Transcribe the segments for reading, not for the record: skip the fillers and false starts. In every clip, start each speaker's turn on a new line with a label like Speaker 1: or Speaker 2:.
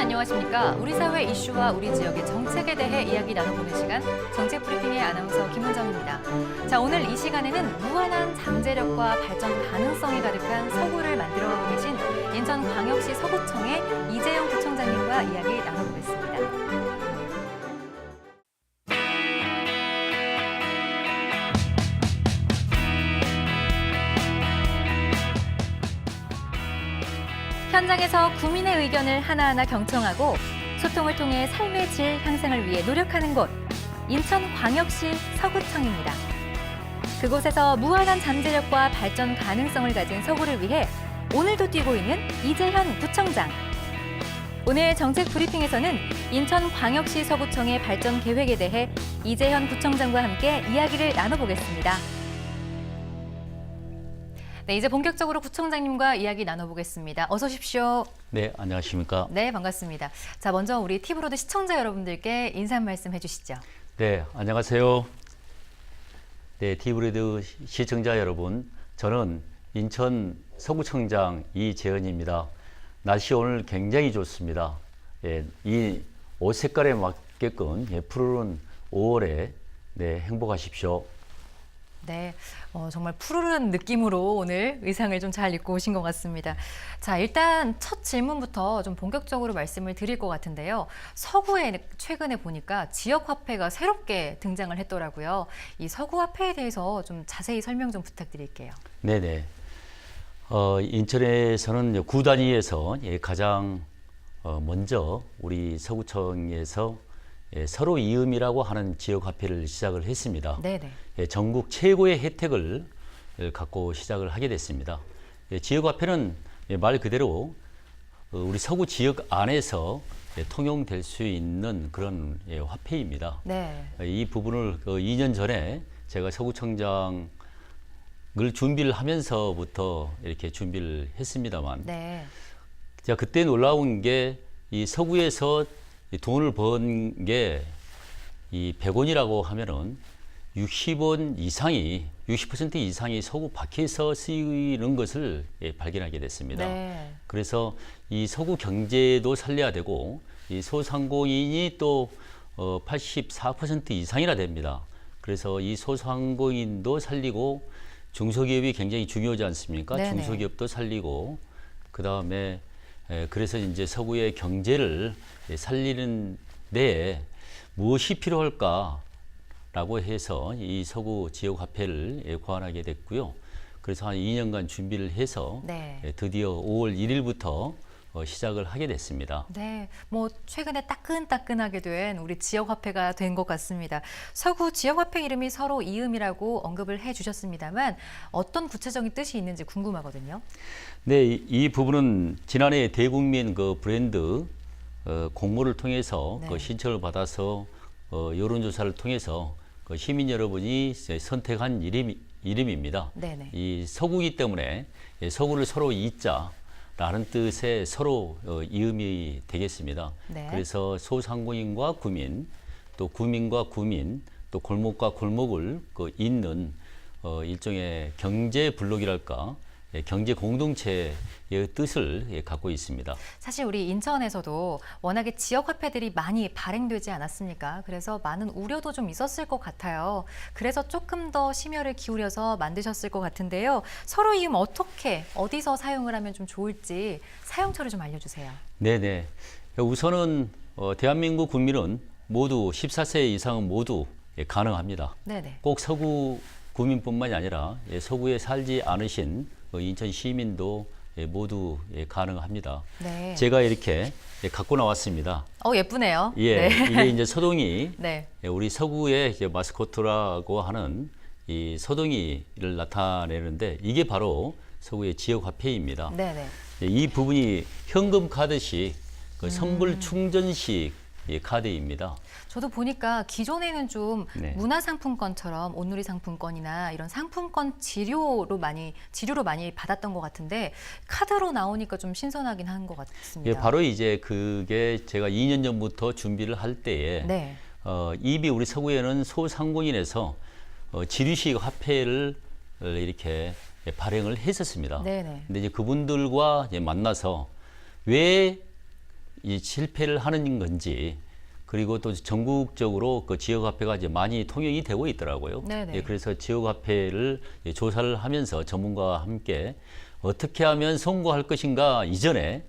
Speaker 1: 안녕하십니까. 우리 사회 이슈와 우리 지역의 정책에 대해 이야기 나눠보는 시간, 정책 브리핑의 아나운서 김은정입니다. 자, 오늘 이 시간에는 무한한 잠재력과 발전 가능성이 가득한 서구를 만들어가고 계신 인천광역시 서구청의 이재영 구청장님과 이야기 나눠보겠습니다. 현장에서 구민의 의견을 하나하나 경청하고 소통을 통해 삶의 질 향상을 위해 노력하는 곳, 인천광역시 서구청입니다. 그곳에서 무한한 잠재력과 발전 가능성을 가진 서구를 위해 오늘도 뛰고 있는 이재현 구청장. 오늘 정책 브리핑에서는 인천광역시 서구청의 발전 계획에 대해 이재현 구청장과 함께 이야기를 나눠보겠습니다. 네, 이제 본격적으로 구청장님과 이야기 나눠보겠습니다. 어서 오십시오.
Speaker 2: 네, 안녕하십니까.
Speaker 1: 네, 반갑습니다. 자, 먼저 우리 티브로드 시청자 여러분들께 인사 한 말씀 해주시죠.
Speaker 2: 네, 안녕하세요. 네, 티브로드 시청자 여러분, 저는 인천 서구청장 이재현입니다. 날씨 오늘 굉장히 좋습니다. 예, 이 옷 색깔에 맞게끔 푸르른 5월에 행복하십시오.
Speaker 1: 네, 정말 푸르른 느낌으로 오늘 의상을 좀 잘 입고 오신 것 같습니다. 자, 일단 첫 질문부터 좀 본격적으로 말씀을 드릴 것 같은데요. 서구에 최근에 보니까 지역화폐가 새롭게 등장을 했더라고요. 이 서구화폐에 대해서 좀 자세히 설명 좀 부탁드릴게요.
Speaker 2: 네네. 인천에서는 구 단위에서 가장 먼저 우리 서구청에서 서로 이음이라고 하는 지역화폐를 시작을 했습니다.
Speaker 1: 네네.
Speaker 2: 전국 최고의 혜택을 갖고 시작을 하게 됐습니다. 지역화폐는 말 그대로 우리 서구 지역 안에서 통용될 수 있는 그런 화폐입니다.
Speaker 1: 네.
Speaker 2: 이 부분을 2년 전에 제가 서구청장을 준비를 하면서부터 이렇게 준비를 했습니다만,
Speaker 1: 네.
Speaker 2: 자, 그때 놀라운 게 이 서구에서 돈을 번 게 이 100원이라고 하면은 60원 이상이 60% 이상이 서구 밖에서 쓰이는 것을 발견하게 됐습니다.
Speaker 1: 네.
Speaker 2: 그래서 이 서구 경제도 살려야 되고 이 소상공인이 또 84% 이상이나 됩니다. 그래서 이 소상공인도 살리고 중소기업이 굉장히 중요하지 않습니까?
Speaker 1: 네네.
Speaker 2: 중소기업도 살리고 그다음에 그래서 이제 서구의 경제를 살리는 데에 무엇이 필요할까라고 해서 이 서구 지역 화폐를 고안하게 됐고요. 그래서 한 2년간 준비를 해서
Speaker 1: 네.
Speaker 2: 드디어 5월 1일부터 시작을 하게 됐습니다.
Speaker 1: 네, 뭐 최근에 따끈따끈하게 된 우리 지역화폐가 된 것 같습니다. 서구 지역화폐 이름이 서로 이음이라고 언급을 해주셨습니다만 어떤 구체적인 뜻이 있는지 궁금하거든요.
Speaker 2: 네, 이 부분은 지난해 대국민 그 브랜드 공모를 통해서
Speaker 1: 네.
Speaker 2: 그 신청을 받아서 여론조사를 통해서 그 시민 여러분이 선택한 이름입니다.
Speaker 1: 네네.
Speaker 2: 이 서구이기 때문에 서구를 서로 잇자. 라는 뜻의 서로 이음이 되겠습니다.
Speaker 1: 네.
Speaker 2: 그래서 소상공인과 구민, 또 구민과 구민, 또 골목과 골목을 잇는 일종의 경제 블록이랄까, 경제 공동체의 뜻을 갖고 있습니다.
Speaker 1: 사실 우리 인천에서도 워낙에 지역화폐들이 많이 발행되지 않았습니까? 그래서 많은 우려도 좀 있었을 것 같아요. 그래서 조금 더 심혈을 기울여서 만드셨을 것 같은데요. 서로 이음 어떻게, 어디서 사용을 하면 좀 좋을지 사용처를 좀 알려주세요.
Speaker 2: 네네. 우선은 대한민국 국민은 모두 14세 이상은 모두 가능합니다.
Speaker 1: 네네.
Speaker 2: 꼭 서구 구민뿐만이 아니라 서구에 살지 않으신 인천 시민도 모두 가능합니다.
Speaker 1: 네.
Speaker 2: 제가 이렇게 갖고 나왔습니다.
Speaker 1: 예쁘네요.
Speaker 2: 예,
Speaker 1: 네.
Speaker 2: 이게 이제 서동이
Speaker 1: 네.
Speaker 2: 우리 서구의 이제 마스코트라고 하는 이 서동이를 나타내는데 이게 바로 서구의 지역 화폐입니다.
Speaker 1: 네네.
Speaker 2: 이 부분이 현금 카드식 선불 충전식 카드입니다.
Speaker 1: 저도 보니까 기존에는 좀
Speaker 2: 네.
Speaker 1: 문화상품권처럼 온누리 상품권이나 이런 상품권 지료로 많이 받았던 것 같은데 카드로 나오니까 좀 신선하긴 한 것 같습니다.
Speaker 2: 예, 바로 이제 그게 제가 2년 전부터 준비를 할 때에
Speaker 1: 네.
Speaker 2: 이미 우리 서구에는 소상공인에서 지류식 화폐를 이렇게 발행을 했었습니다.
Speaker 1: 네네.
Speaker 2: 근데 이제 그분들과 이제 만나서 왜 이 실패를 하는 건지, 그리고 또 전국적으로 그 지역화폐가 이제 많이 통용이 되고 있더라고요.
Speaker 1: 네네.
Speaker 2: 예, 그래서 지역화폐를 조사를 하면서 전문가와 함께 어떻게 하면 성공할 것인가 이전에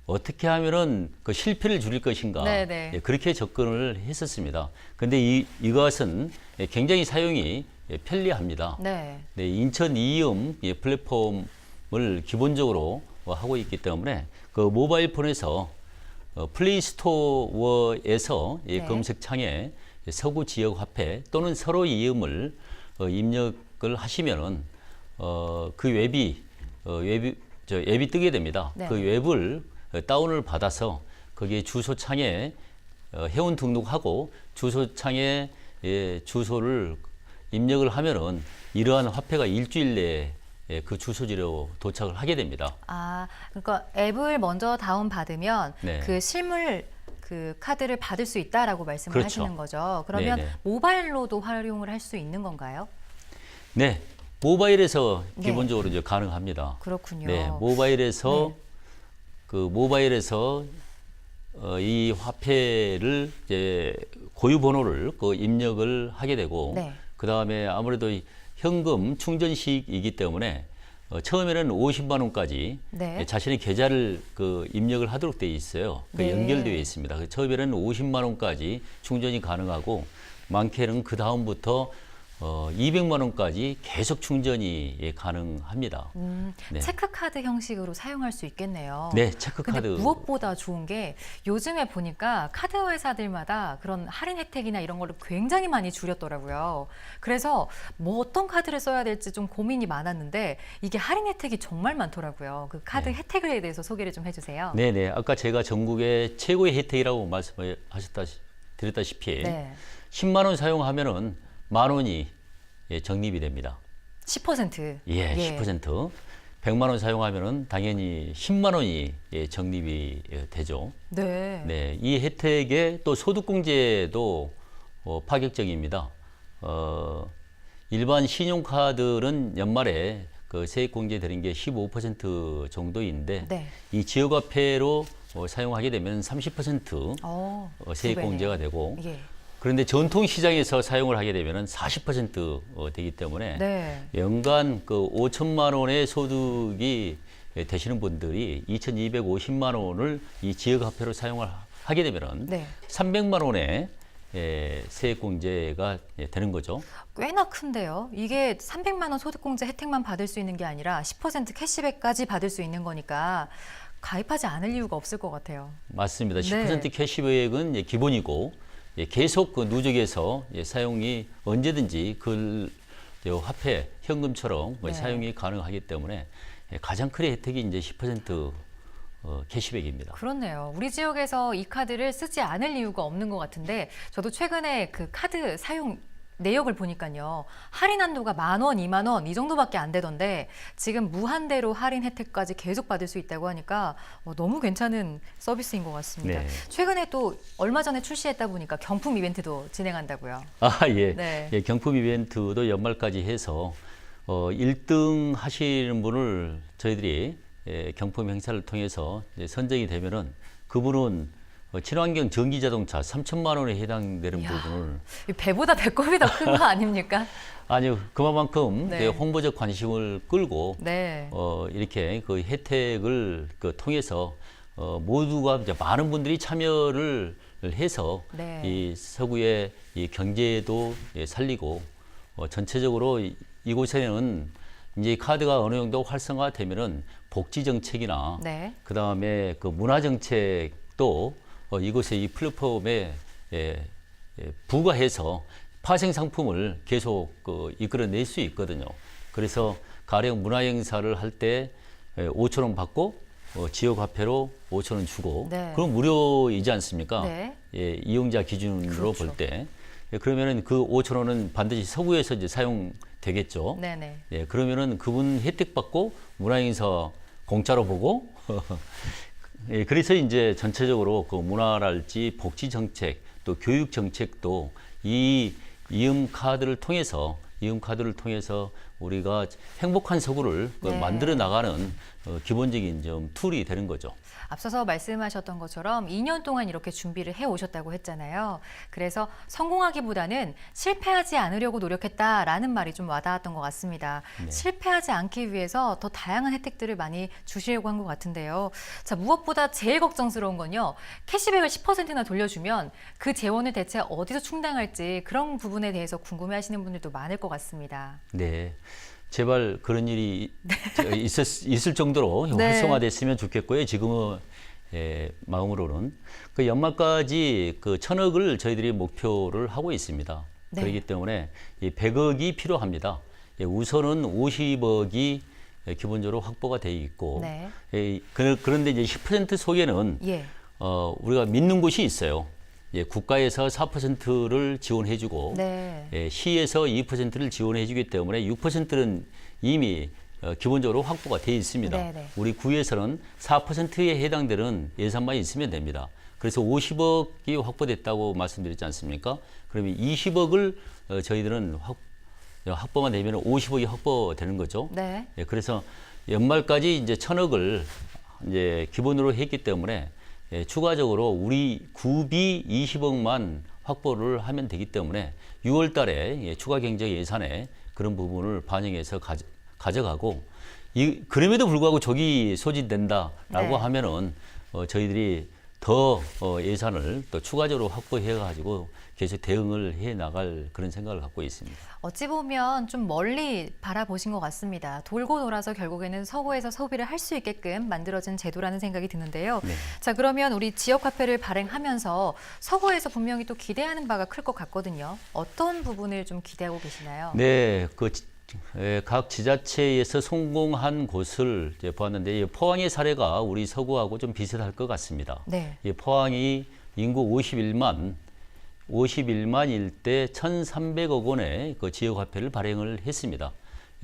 Speaker 2: 어떻게 하면은 그 실패를 줄일 것인가,
Speaker 1: 네네.
Speaker 2: 예, 그렇게 접근을 했었습니다. 근데 이것은 굉장히 사용이 편리합니다.
Speaker 1: 네.
Speaker 2: 네, 인천 이음 플랫폼을 기본적으로 하고 있기 때문에 그 모바일 폰에서 플레이스토어에서
Speaker 1: 네.
Speaker 2: 검색창에 서구 지역 화폐 또는 서로 이음을 입력을 하시면은 그 앱이 뜨게 됩니다.
Speaker 1: 네.
Speaker 2: 그 웹을 다운을 받아서 거기에 주소창에 회원 등록하고 주소창에 주소를 입력을 하면은 이러한 화폐가 일주일 내에 그 주소지로 도착을 하게 됩니다.
Speaker 1: 아, 그러니까 앱을 먼저 다운받으면
Speaker 2: 네.
Speaker 1: 그 실물 그 카드를 받을 수 있다라고 말씀을
Speaker 2: 그렇죠.
Speaker 1: 하시는 거죠. 그러면
Speaker 2: 네네.
Speaker 1: 모바일로도 활용을 할 수 있는 건가요?
Speaker 2: 네, 모바일에서
Speaker 1: 네.
Speaker 2: 기본적으로 이제 가능합니다.
Speaker 1: 그렇군요.
Speaker 2: 네, 모바일에서
Speaker 1: 네.
Speaker 2: 이 화폐를 이제 고유 번호를 그 입력을 하게 되고,
Speaker 1: 네.
Speaker 2: 그 다음에 아무래도 이 현금 충전식이기 때문에 처음에는 50만 원까지
Speaker 1: 네.
Speaker 2: 자신의 계좌를 그 입력을 하도록 되어 있어요. 그
Speaker 1: 네.
Speaker 2: 연결되어 있습니다. 그 처음에는 50만 원까지 충전이 가능하고 많게는 그 다음부터 200만 원까지 계속 충전이 가능합니다. 네.
Speaker 1: 체크카드 형식으로 사용할 수 있겠네요.
Speaker 2: 네, 체크카드.
Speaker 1: 근데 무엇보다 좋은 게 요즘에 보니까 카드 회사들마다 그런 할인 혜택이나 이런 거를 굉장히 많이 줄였더라고요. 그래서 뭐 어떤 카드를 써야 될지 좀 고민이 많았는데 이게 할인 혜택이 정말 많더라고요. 그 카드
Speaker 2: 네.
Speaker 1: 혜택에 대해서 소개를 좀 해주세요.
Speaker 2: 네네. 아까 제가 전국의 최고의 혜택이라고 드렸다시피
Speaker 1: 네.
Speaker 2: 10만 원 사용하면은 만 원이 적립이 됩니다.
Speaker 1: 10%.
Speaker 2: 예, 10%. 100만 원 사용하면은 당연히 10만 원이 적립이 되죠.
Speaker 1: 네.
Speaker 2: 네, 이 혜택에 또 소득공제도 파격적입니다. 일반 신용카드는 연말에 그 세액공제 드린 게 15% 정도인데
Speaker 1: 네.
Speaker 2: 이 지역화폐로 사용하게 되면 30% 세액공제가 되고,
Speaker 1: 예.
Speaker 2: 그런데 전통시장에서 사용을 하게 되면 40% 되기 때문에
Speaker 1: 네.
Speaker 2: 연간 그 5천만 원의 소득이 되시는 분들이 2,250만 원을 이 지역화폐로 사용을 하게 되면
Speaker 1: 네.
Speaker 2: 300만 원의 세액공제가 되는 거죠.
Speaker 1: 꽤나 큰데요. 이게 300만 원 소득공제 혜택만 받을 수 있는 게 아니라 10% 캐시백까지 받을 수 있는 거니까 가입하지 않을 이유가 없을 것 같아요.
Speaker 2: 맞습니다.
Speaker 1: 네.
Speaker 2: 10% 캐시백은 기본이고 계속 그 누적해서 사용이 언제든지 그 화폐, 현금처럼
Speaker 1: 네.
Speaker 2: 사용이 가능하기 때문에 가장 큰 혜택이 이제 10% 캐시백입니다.
Speaker 1: 그렇네요. 우리 지역에서 이 카드를 쓰지 않을 이유가 없는 것 같은데 저도 최근에 그 카드 사용 내역을 보니까요. 할인 한도가 10,000원, 20,000원 이 정도밖에 안 되던데 지금 무한대로 할인 혜택까지 계속 받을 수 있다고 하니까 너무 괜찮은 서비스인 것 같습니다.
Speaker 2: 네.
Speaker 1: 최근에 또 얼마 전에 출시했다 보니까 경품 이벤트도 진행한다고요.
Speaker 2: 아, 예.
Speaker 1: 네.
Speaker 2: 예, 경품 이벤트도 연말까지 해서 1등 하시는 분을 저희들이 경품 행사를 통해서 선정이 되면은 그분은 친환경 전기자동차 3천만 원에 해당되는
Speaker 1: 이야.
Speaker 2: 부분을
Speaker 1: 배보다 배꼽이 더 큰 거 아닙니까?
Speaker 2: 아니요, 그만큼
Speaker 1: 네.
Speaker 2: 홍보적 관심을 끌고
Speaker 1: 네.
Speaker 2: 이렇게 그 혜택을 통해서 모두가 이제 많은 분들이 참여를 해서
Speaker 1: 네.
Speaker 2: 이 서구의 이 경제도 살리고 전체적으로 이곳에는 이제 카드가 어느 정도 활성화되면은 복지 정책이나
Speaker 1: 네.
Speaker 2: 그 다음에 그 문화 정책도 이곳에 이 플랫폼에 부과해서 파생 상품을 계속 이끌어낼 수 있거든요. 그래서 가령 문화 행사를 할 때 5,000원 받고 지역 화폐로 5,000원 주고
Speaker 1: 네.
Speaker 2: 그럼 무료이지 않습니까?
Speaker 1: 네.
Speaker 2: 예, 이용자 기준으로
Speaker 1: 그렇죠.
Speaker 2: 볼 때. 그러면은 그 5,000원은 반드시 서구에서 이제 사용되겠죠.
Speaker 1: 네네.
Speaker 2: 예, 그러면은 그분 혜택 받고 문화 행사 공짜로 보고 예, 그래서 이제 전체적으로 그 문화랄지 복지 정책 또 교육 정책도 이 이음 카드를 통해서 우리가 행복한 서구를
Speaker 1: 네.
Speaker 2: 만들어 나가는 기본적인 좀 툴이 되는 거죠.
Speaker 1: 앞서서 말씀하셨던 것처럼 2년 동안 이렇게 준비를 해 오셨다고 했잖아요. 그래서 성공하기보다는 실패하지 않으려고 노력했다라는 말이 좀 와닿았던 것 같습니다.
Speaker 2: 네.
Speaker 1: 실패하지 않기 위해서 더 다양한 혜택들을 많이 주시려고 한 것 같은데요. 자, 무엇보다 제일 걱정스러운 건요. 캐시백을 10%나 돌려주면 그 재원을 대체 어디서 충당할지 그런 부분에 대해서 궁금해하시는 분들도 많을 것 같습니다.
Speaker 2: 네. 제발 그런 일이 있을 정도로
Speaker 1: 네.
Speaker 2: 활성화됐으면 좋겠고요. 지금은 마음으로는 그 연말까지 그 1,000억을 저희들이 목표를 하고 있습니다.
Speaker 1: 네.
Speaker 2: 그렇기 때문에 이 100억이 필요합니다. 우선은 50억이 기본적으로 확보가 돼 있고
Speaker 1: 네.
Speaker 2: 그런데 이제 10% 속에는
Speaker 1: 예.
Speaker 2: 우리가 믿는 곳이 있어요. 국가에서 4%를 지원해주고
Speaker 1: 네.
Speaker 2: 시에서 2%를 지원해주기 때문에 6%는 이미 기본적으로 확보가 돼 있습니다.
Speaker 1: 네네.
Speaker 2: 우리 구에서는 4%에 해당되는 예산만 있으면 됩니다. 그래서 50억이 확보됐다고 말씀드렸지 않습니까? 그러면 20억을 저희들은 확보만 되면 50억이 확보되는 거죠.
Speaker 1: 네.
Speaker 2: 그래서 연말까지 이제 1,000억을 이제 기본으로 했기 때문에 추가적으로 우리 구비 20억만 확보를 하면 되기 때문에 6월 달에 추가 경제 예산에 그런 부분을 반영해서 가져가고 그럼에도 불구하고 적이 소진된다라고
Speaker 1: 네.
Speaker 2: 하면은 저희들이 더 예산을 또 추가적으로 확보해 가지고 계속 대응을 해 나갈 그런 생각을 갖고 있습니다.
Speaker 1: 어찌 보면 좀 멀리 바라보신 것 같습니다. 돌고 돌아서 결국에는 서구에서 소비를 할 수 있게끔 만들어진 제도라는 생각이 드는데요.
Speaker 2: 네.
Speaker 1: 자, 그러면 우리 지역화폐를 발행하면서 서구에서 분명히 또 기대하는 바가 클 것 같거든요. 어떤 부분을 좀 기대하고 계시나요?
Speaker 2: 네, 각 지자체에서 성공한 곳을 이제 보았는데 이 포항의 사례가 우리 서구하고 좀 비슷할 것 같습니다.
Speaker 1: 네.
Speaker 2: 이 포항이 인구 51만일 때 1,300억 원의 그 지역화폐를 발행을 했습니다.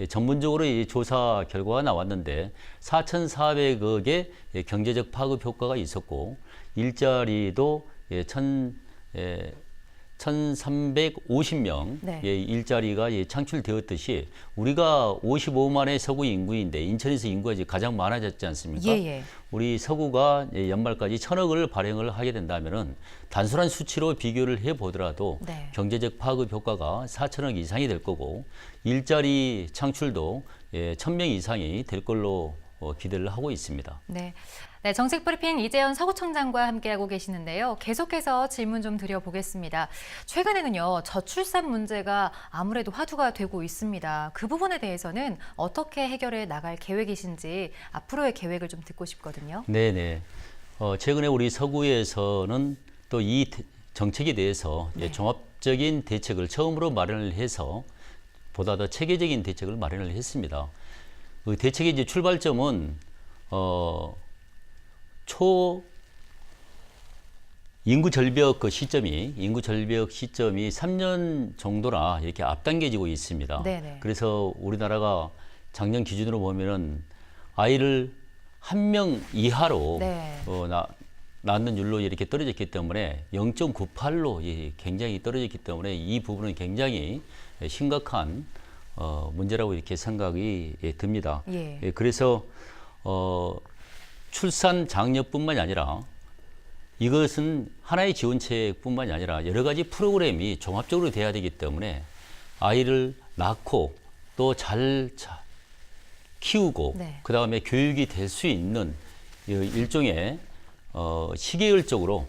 Speaker 2: 전문적으로 이 조사 결과가 나왔는데 4,400억의 경제적 파급 효과가 있었고 일자리도 1,350명의
Speaker 1: 네.
Speaker 2: 일자리가 창출되었듯이 우리가 55만의 서구 인구인데 인천에서 인구가 이제 가장 많아졌지 않습니까?
Speaker 1: 예.
Speaker 2: 우리 서구가 연말까지 1,000억을 발행을 하게 된다면은 단순한 수치로 비교를 해보더라도
Speaker 1: 네.
Speaker 2: 경제적 파급 효과가 4,000억 이상이 될 거고 일자리 창출도 1,000명 이상이 될 걸로 기대를 하고 있습니다.
Speaker 1: 네. 네, 정책 브리핑 이재현 서구청장과 함께하고 계시는데요. 계속해서 질문 좀 드려보겠습니다. 최근에는요, 저출산 문제가 아무래도 화두가 되고 있습니다. 그 부분에 대해서는 어떻게 해결해 나갈 계획이신지 앞으로의 계획을 좀 듣고 싶거든요.
Speaker 2: 네네. 최근에 우리 서구에서는 또 이 정책에 대해서
Speaker 1: 네.
Speaker 2: 종합적인 대책을 처음으로 마련을 해서 보다 더 체계적인 대책을 마련을 했습니다. 그 대책의 이제 출발점은 인구 절벽 시점이 3년 정도나 이렇게 앞당겨지고 있습니다.
Speaker 1: 네네.
Speaker 2: 그래서 우리나라가 작년 기준으로 보면은 아이를 1명 이하로
Speaker 1: 네.
Speaker 2: 낳는 율로 이렇게 떨어졌기 때문에 0.98로 굉장히 떨어졌기 때문에 이 부분은 굉장히 심각한 문제라고 이렇게 생각이 듭니다.
Speaker 1: 예.
Speaker 2: 그래서 출산 장려뿐만이 아니라 이것은 하나의 지원책뿐만이 아니라 여러 가지 프로그램이 종합적으로 돼야 되기 때문에 아이를 낳고 또 잘 키우고
Speaker 1: 네.
Speaker 2: 그 다음에 교육이 될 수 있는 일종의 시계열적으로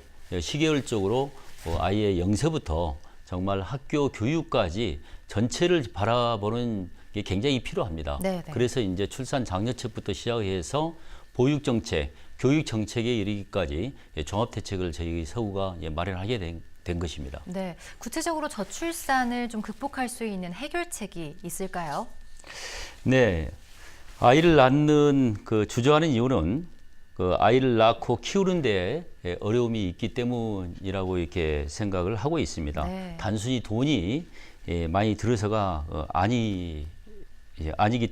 Speaker 2: 아이의 영세부터 정말 학교 교육까지 전체를 바라보는 게 굉장히 필요합니다.
Speaker 1: 네네.
Speaker 2: 그래서 이제 출산 장려책부터 시작해서 보육 정책, 교육 정책에 이르기까지 종합 대책을 저희 서구가 마련하게 된 것입니다.
Speaker 1: 네. 구체적으로 저출산을 좀 극복할 수 있는 해결책이 있을까요?
Speaker 2: 네, 아이를 낳는 주저하는 이유는 아이를 낳고 키우는 데 어려움이 있기 때문이라고 이렇게 생각을 하고 있습니다.
Speaker 1: 네.
Speaker 2: 단순히 돈이 많이 들어서가 아니기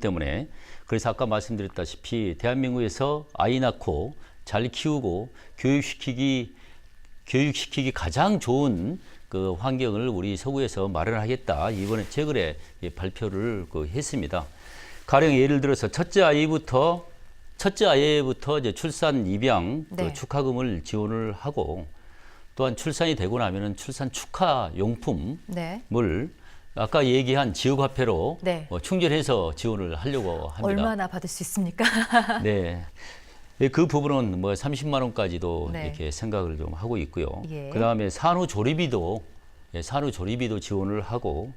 Speaker 2: 때문에 그래서 아까 말씀드렸다시피 대한민국에서 아이 낳고 잘 키우고 교육시키기 가장 좋은 그 환경을 우리 서구에서 마련하겠다. 이번에 최근에 발표를 했습니다. 가령 예를 들어서 첫째 아이부터 이제 출산 입양
Speaker 1: 네.
Speaker 2: 축하금을 지원을 하고, 또한 출산이 되고 나면은 출산 축하 용품을
Speaker 1: 네.
Speaker 2: 아까 얘기한 지역화폐로
Speaker 1: 네.
Speaker 2: 충전해서 지원을 하려고 합니다.
Speaker 1: 얼마나 받을 수 있습니까?
Speaker 2: 네. 그 부분은 뭐 30만 원까지도
Speaker 1: 네.
Speaker 2: 이렇게 생각을 좀 하고 있고요.
Speaker 1: 예.
Speaker 2: 그다음에 산후조리비도 지원을 하고,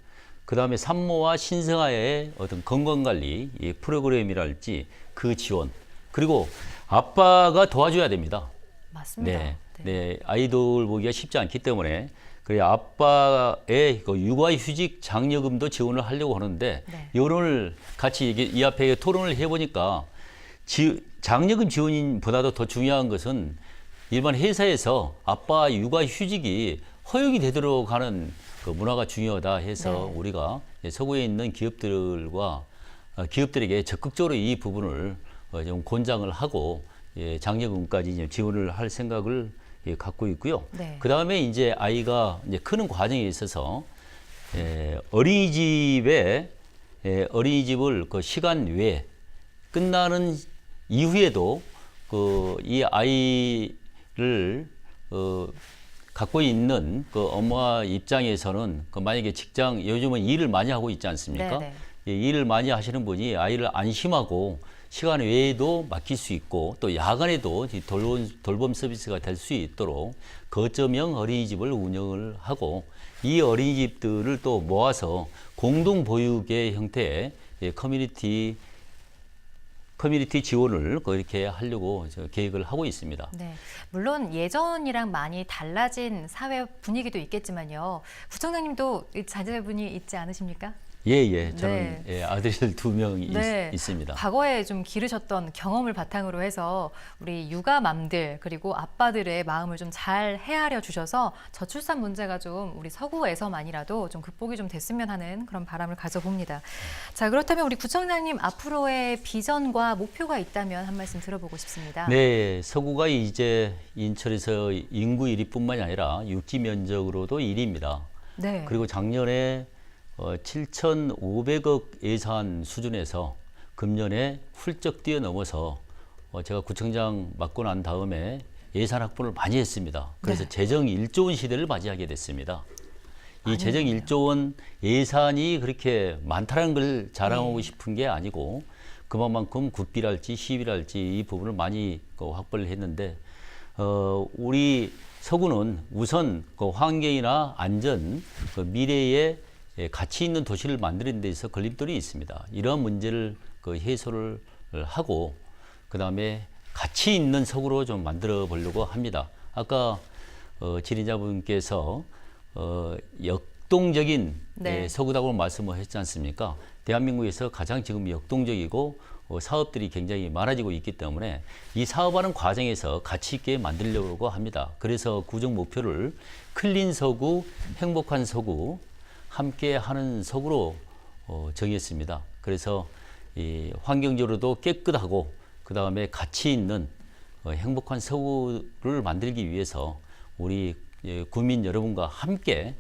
Speaker 2: 그다음에 산모와 신생아의 어떤 건강관리 이 프로그램이랄지 그 지원, 그리고 아빠가 도와줘야 됩니다.
Speaker 1: 맞습니다.
Speaker 2: 네, 네, 아이돌 보기가 쉽지 않기 때문에 그래 아빠의 그 육아휴직 장려금도 지원을 하려고 하는데,
Speaker 1: 네.
Speaker 2: 여론을 같이 이 앞에 토론을 해보니까 장려금 지원보다도 더 중요한 것은 일반 회사에서 아빠 육아휴직이 허용이 되도록 하는 그 문화가 중요하다 해서
Speaker 1: 네.
Speaker 2: 우리가 서구에 있는 기업들에게 적극적으로 이 부분을 좀 권장을 하고 장려금까지 지원을 할 생각을 갖고 있고요.
Speaker 1: 네.
Speaker 2: 그 다음에 이제 아이가 이제 크는 과정에 있어서 어린이집을 그 시간 외에 끝나는 이후에도 이 아이를 갖고 있는 그 엄마 입장에서는 만약에 요즘은 일을 많이 하고 있지 않습니까?
Speaker 1: 네네.
Speaker 2: 일을 많이 하시는 분이 아이를 안심하고 시간 외에도 맡길 수 있고, 또 야간에도 돌봄 서비스가 될 수 있도록 거점형 어린이집을 운영을 하고, 이 어린이집들을 또 모아서 공동 보육의 형태의 커뮤니티 지원을 이렇게 하려고 계획을 하고 있습니다.
Speaker 1: 네, 물론 예전이랑 많이 달라진 사회 분위기도 있겠지만요. 구청장님도 자제분이 있지 않으십니까?
Speaker 2: 예. 저는
Speaker 1: 네.
Speaker 2: 아들 2명
Speaker 1: 네.
Speaker 2: 있습니다.
Speaker 1: 과거에 좀 기르셨던 경험을 바탕으로 해서 우리 육아맘들 그리고 아빠들의 마음을 좀 잘 헤아려 주셔서 저출산 문제가 좀 우리 서구에서만이라도 좀 극복이 좀 됐으면 하는 그런 바람을 가져봅니다. 자, 그렇다면 우리 구청장님 앞으로의 비전과 목표가 있다면 한 말씀 들어보고 싶습니다.
Speaker 2: 네, 서구가 이제 인천에서 인구 1위뿐만이 아니라 육지 면적으로도 1위입니다.
Speaker 1: 네.
Speaker 2: 그리고 작년에 7,500억 예산 수준에서 금년에 훌쩍 뛰어넘어서 제가 구청장 맡고 난 다음에 예산 확보를 많이 했습니다. 그래서
Speaker 1: 네.
Speaker 2: 재정 1조 원 시대를 맞이하게 됐습니다. 이 재정
Speaker 1: 아니네요.
Speaker 2: 1조 원 예산이 그렇게 많다는 걸 자랑하고 싶은 게 아니고, 그만큼 국비랄지 시비랄지 이 부분을 많이 확보를 했는데, 우리 서구는 우선 그 환경이나 안전, 미래에 가치 있는 도시를 만드는 데 있어서 걸림돌이 있습니다. 이러한 문제를 해소를 하고, 그 다음에 가치 있는 서구로 좀 만들어 보려고 합니다. 아까 질의자분께서 역동적인
Speaker 1: 네.
Speaker 2: 서구라고 말씀을 했지 않습니까? 대한민국에서 가장 지금 역동적이고 사업들이 굉장히 많아지고 있기 때문에 이 사업하는 과정에서 가치 있게 만들려고 합니다. 그래서 구정 목표를 클린 서구, 행복한 서구, 함께 하는 서구로 정했습니다. 그래서 이 환경적으로도 깨끗하고 그 다음에 가치 있는 행복한 서구를 만들기 위해서 우리 국민 여러분과 함께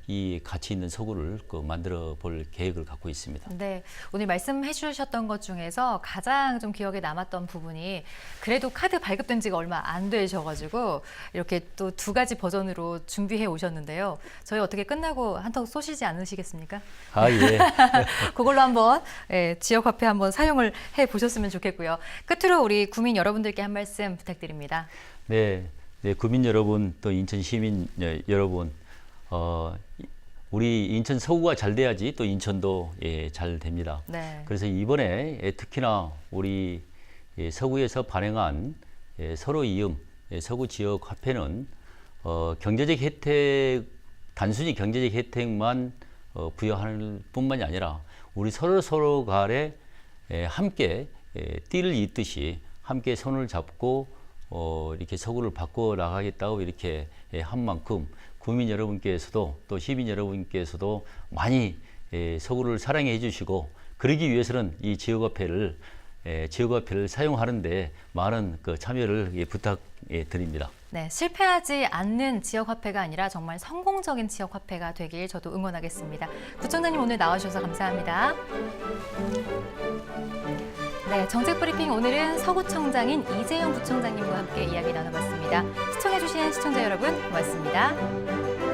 Speaker 2: 이 가치 있는 서구를 만들어 볼 계획을 갖고 있습니다.
Speaker 1: 네, 오늘 말씀해 주셨던 것 중에서 가장 좀 기억에 남았던 부분이 그래도 카드 발급된 지가 얼마 안 되셔가지고 이렇게 또 2가지 버전으로 준비해 오셨는데요. 저희 어떻게 끝나고 한턱 쏘시지 않으시겠습니까?
Speaker 2: 아, 예.
Speaker 1: 그걸로 한번 지역화폐 한번 사용을 해 보셨으면 좋겠고요. 끝으로 우리 구민 여러분들께 한 말씀 부탁드립니다.
Speaker 2: 네, 국민 여러분, 또 인천 시민 여러분, 우리 인천 서구가 잘 돼야지 또 인천도 잘 됩니다.
Speaker 1: 네.
Speaker 2: 그래서 이번에 특히나 우리 서구에서 발행한 서로 이음 서구 지역 화폐는 경제적 혜택, 단순히 경제적 혜택만 부여하는 뿐만이 아니라 우리 서로 간에 함께 띠를 잇듯이 함께 손을 잡고 이렇게 서구를 바꿔 나가겠다고 이렇게 한 만큼 국민 여러분께서도 또 시민 여러분께서도 많이 서구를 사랑해 주시고, 그러기 위해서는 이 지역화폐를 지역화폐를 사용하는데 많은 그 참여를 부탁드립니다.
Speaker 1: 네, 실패하지 않는 지역화폐가 아니라 정말 성공적인 지역화폐가 되길 저도 응원하겠습니다. 구청장님 오늘 나와주셔서 감사합니다. 네, 정책브리핑 오늘은 서구청장인 이재영 부청장님과 함께 이야기 나눠봤습니다. 시청해주신 시청자 여러분 고맙습니다.